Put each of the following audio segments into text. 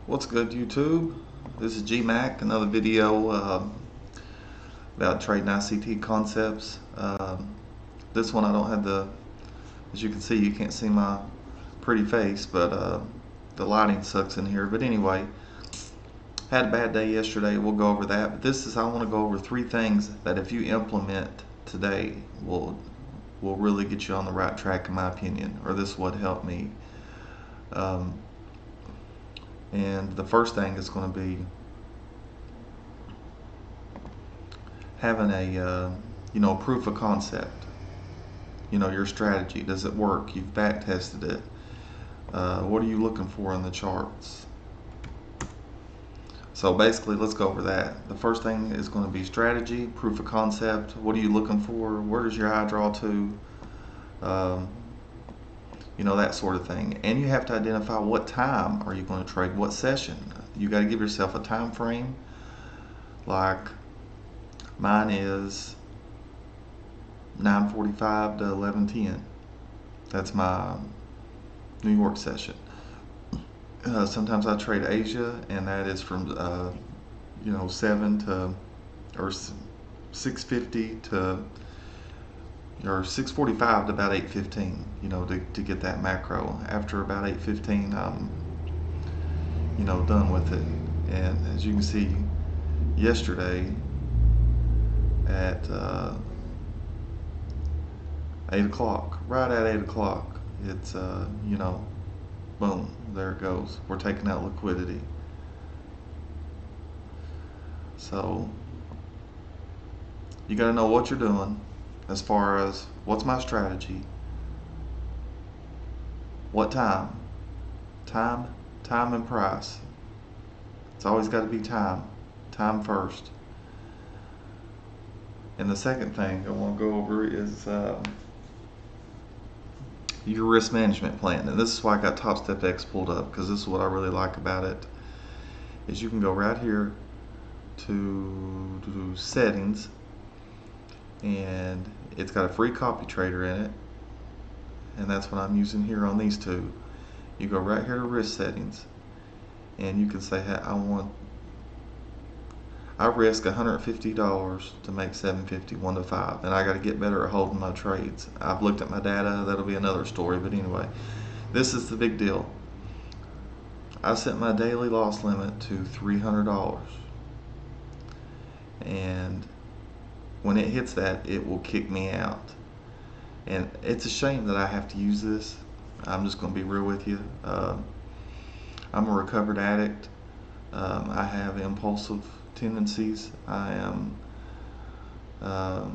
What's good, YouTube? This is GMAC, another video about trading ICT concepts. This one I don't have as you can see, you can't see my pretty face, but the lighting sucks in here. But anyway, had a bad day yesterday. We'll go over that. But I want to go over 3 things that if you implement today will really get you on the right track, in my opinion, or this would help me. And the first thing is going to be having a proof of concept. Your strategy. Does it work? You've back tested it. What are you looking for in the charts? So basically, let's go over that. The first thing is going to be strategy, proof of concept. What are you looking for? Where does your eye draw to? That sort of thing. And you have to identify what time are you going to trade, what session. You got to give yourself a time frame. Like mine is 9:45 to 11:10. That's my New York session. Sometimes I trade Asia, and that is from 7 to or 6:50 to or 6:45 to about 8:15. To get that macro. After about 8:15, I'm done with it. And as you can see, yesterday at 8 o'clock, right at 8 o'clock, it's boom, there it goes. We're taking out liquidity. So you got to know what you're doing as far as what's my strategy, what time, and price. It's always got to be time first. And the second thing I want to go over is your risk management plan. And this is why I got Top Step X pulled up, because this is what I really like about it, is you can go right here to settings, and it's got a free copy trader in it, and that's what I'm using here on these two. You go right here to risk settings, and you can say, hey, I risk $150 to make 750 1 to 5, and I got to get better at holding my trades. I've looked at my data. That'll be another story, but anyway, this is the big deal. I set my daily loss limit to $300, and when it hits that, it will kick me out. And it's a shame that I have to use this. I'm just going to be real with you. I'm a recovered addict. I have impulsive tendencies. I am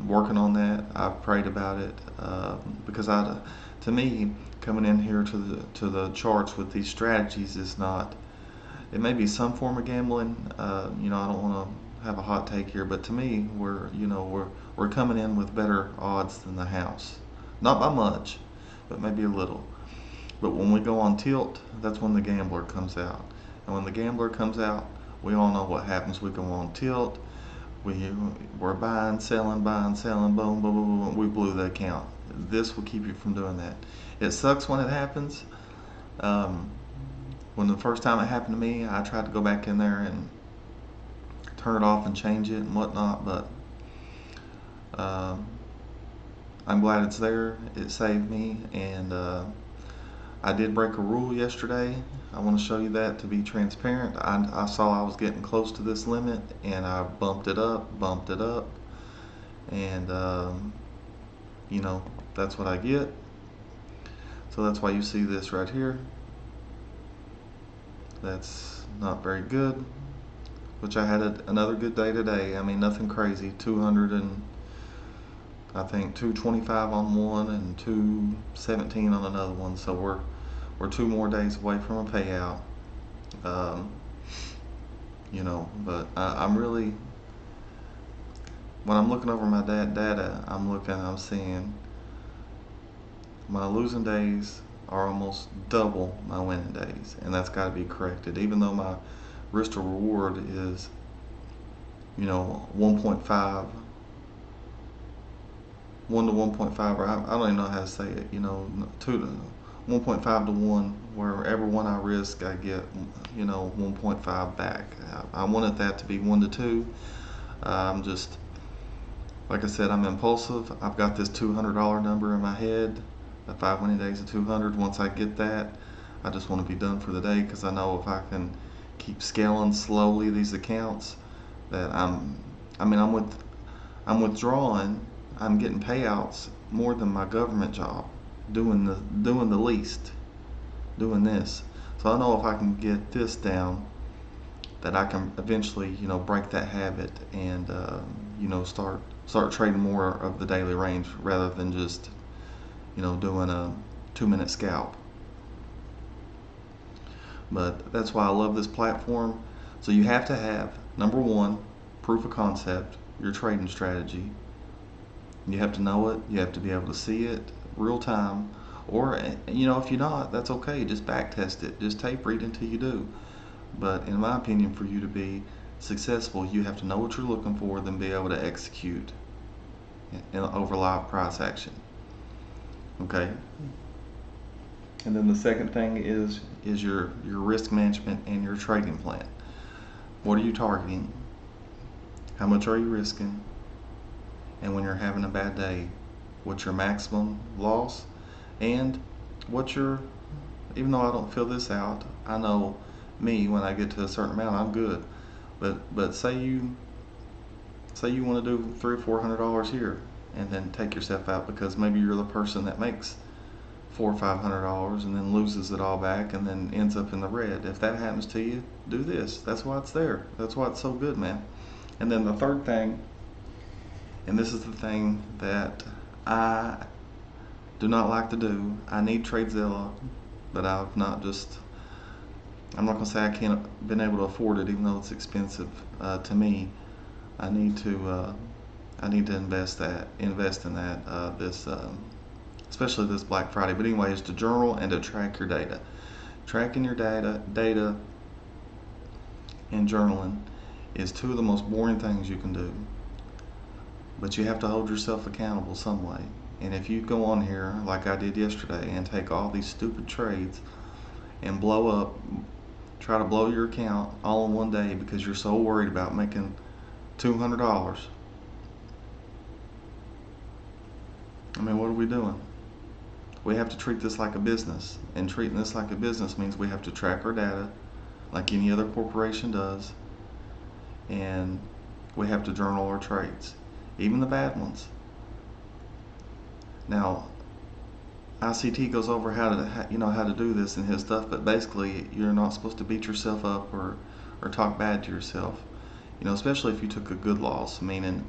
working on that. I've prayed about it because to me, coming in here to the charts with these strategies is not. It may be some form of gambling. I don't want to have a hot take here, but to me, we're coming in with better odds than the house. Not by much, but maybe a little. But when we go on tilt, that's when the gambler comes out. And when the gambler comes out, we all know what happens. We go on tilt. We're buying, selling, boom, boom, boom, boom. We blew the account. This will keep you from doing that. It sucks when it happens. When the first time it happened to me, I tried to go back in there and turn it off and change it and whatnot, but I'm glad it's there. It saved me, and I did break a rule yesterday. I want to show you that to be transparent. I saw I was getting close to this limit, and I bumped it up, and that's what I get. So that's why you see this right here. That's not very good, which I had another good day today. I mean, nothing crazy. 200 and I think 225 on one and 217 on another one. So we're 2 more days away from a payout. But I'm really, when I'm looking over my data, I'm seeing my losing days are almost double my winning days, and that's got to be corrected. Even though my risk to reward is 1.5, 1 to 1.5, or I don't even know how to say it, 2 to 1.5 to 1. Wherever one I risk, I get 1.5 back. I wanted that to be 1 to 2. I'm just, like I said, I'm impulsive. I've got this $200 number in my head, the 5 winning days of 200. Once I get that, I just want to be done for the day, because I know if I can keep scaling slowly these accounts, that I'm withdrawing, I'm getting payouts more than my government job, doing the least, doing this. So I know if I can get this down, that I can eventually, break that habit and, start trading more of the daily range rather than just, doing a 2-minute scalp. But that's why I love this platform. So you have to have, number one, proof of concept, your trading strategy. You have to know it. You have to be able to see it real time. Or, if you're not, that's okay. Just back test it. Just tape read until you do. But in my opinion, for you to be successful, you have to know what you're looking for, then be able to execute over live price action. Okay. And then the second thing is your risk management and your trading plan. What are you targeting? How much are you risking? And when you're having a bad day, what's your maximum loss? And what's your, even though I don't fill this out, I know me, when I get to a certain amount, I'm good. But say you want to do $300 or $400 here, and then take yourself out because maybe you're the person that makes $400 or $500 and then loses it all back and then ends up in the red. If that happens to you, do this. That's why it's there. That's why it's so good, man. And then the third thing, and this is the thing that I do not like to do. I need TradeZilla, but I'm not gonna say I can't been able to afford it, even though it's expensive to me. I need to invest in that this especially this Black Friday. But anyway, is to journal and to track your data. Tracking your data and journaling is two of the most boring things you can do. But you have to hold yourself accountable some way. And if you go on here like I did yesterday and take all these stupid trades and try to blow your account all in one day because you're so worried about making $200, I mean, what are we doing? We have to treat this like a business, and treating this like a business means we have to track our data like any other corporation does, and we have to journal our trades, even the bad ones. Now, ICT goes over how to do this in his stuff, but basically you're not supposed to beat yourself up or talk bad to yourself. Especially if you took a good loss, meaning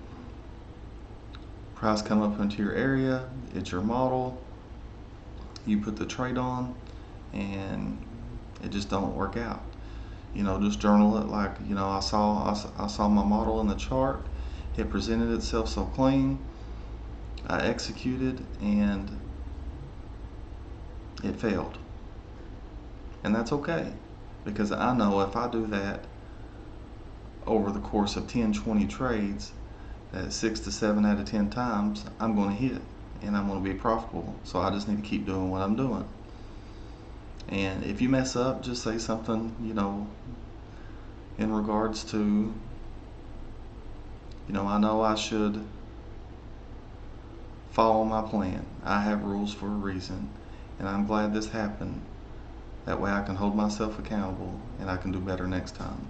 price come up into your area, it's your model, you put the trade on, and it just don't work out. Just journal it like, I saw my model in the chart, it presented itself so clean, I executed, and it failed. And that's okay, because I know if I do that over the course of 10, 20 trades, that 6 to 7 out of 10 times, I'm going to hit and I'm going to be profitable. So I just need to keep doing what I'm doing. And if you mess up, just say something, in regards to, I know I should follow my plan. I have rules for a reason, and I'm glad this happened. That way I can hold myself accountable and I can do better next time.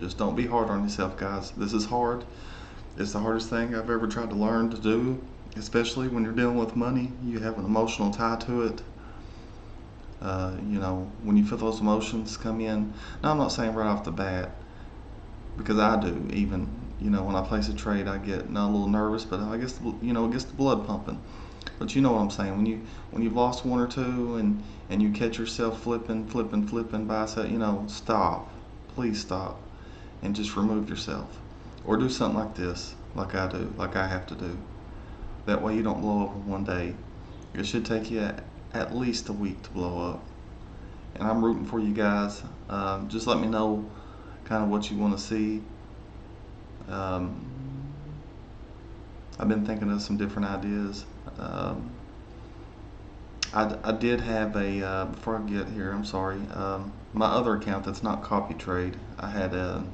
Just don't be hard on yourself, guys. This is hard. It's the hardest thing I've ever tried to learn to do, especially when you're dealing with money. You have an emotional tie to it. When you feel those emotions come in. Now, I'm not saying right off the bat, because I do. Even, when I place a trade, I get not a little nervous, but I guess, it gets the blood pumping. But you know what I'm saying. When you've lost one or two and you catch yourself flipping by, stop. Please stop, and just remove yourself, or do something like this, like I do, like I have to do. That way you don't blow up in one day. It should take you at least a week to blow up. And I'm rooting for you guys. Just let me know kind of what you want to see. I've been thinking of some different ideas. I did have a, before I get here, I'm sorry, my other account that's not copy trade, I had a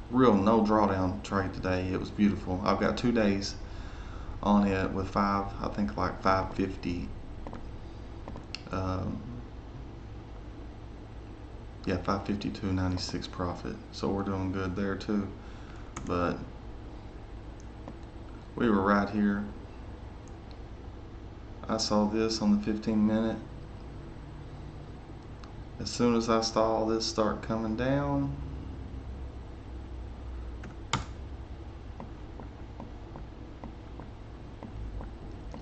real no drawdown trade today. It was beautiful. I've got 2 days on it with I think like 550, um, yeah, 552.96 profit. So we're doing good there too. But we were right here. I saw this on the 15-minute. As soon as I saw this start coming down,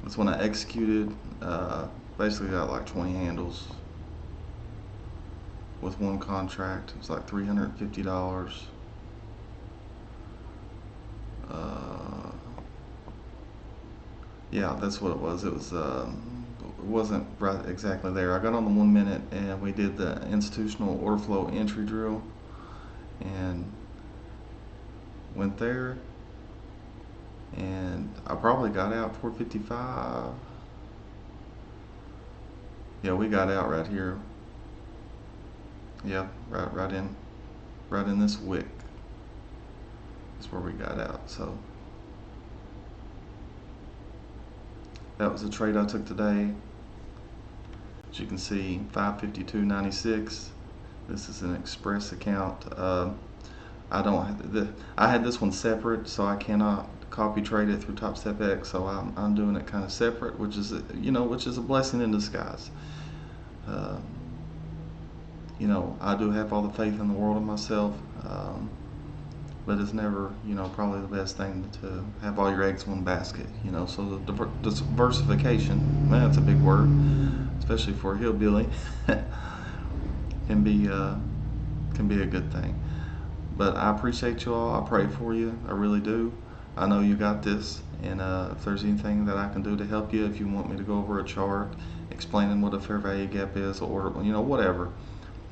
that's when I executed. Basically got like 20 handles with one contract. It was like $350. Yeah, that's what it was. It wasn't right exactly there. I got on the 1 minute and we did the institutional order flow entry drill and went there, and I probably got out 455. Yeah, we got out right here. Yeah, right in this wick. That's where we got out. So that was a trade I took today. As you can see, 552.96. This is an Express account. I don't have I had this one separate, so I cannot copy trade it through Top Step X. So I'm doing it kind of separate, which is a blessing in disguise. Uh, I do have all the faith in the world in myself, but it's never probably the best thing to have all your eggs in one basket. So the diversification, man, that's a big word, especially for a hillbilly, can be a good thing. But I appreciate you all. I pray for you. I really do. I know you got this. And if there's anything that I can do to help you, if you want me to go over a chart explaining what a fair value gap is, or whatever.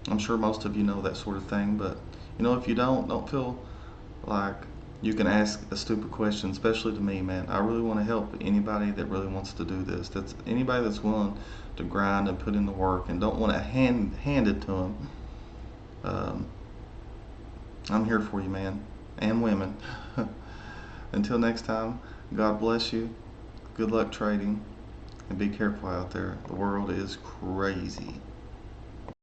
I'm sure most of you know that sort of thing. But if you don't feel like you can ask a stupid question, especially to me, man. I really want to help anybody that really wants to do this. That's anybody that's willing to grind and put in the work and don't want to hand it to them. I'm here for you, man, and women. Until next time, God bless you. Good luck trading, and be careful out there. The world is crazy.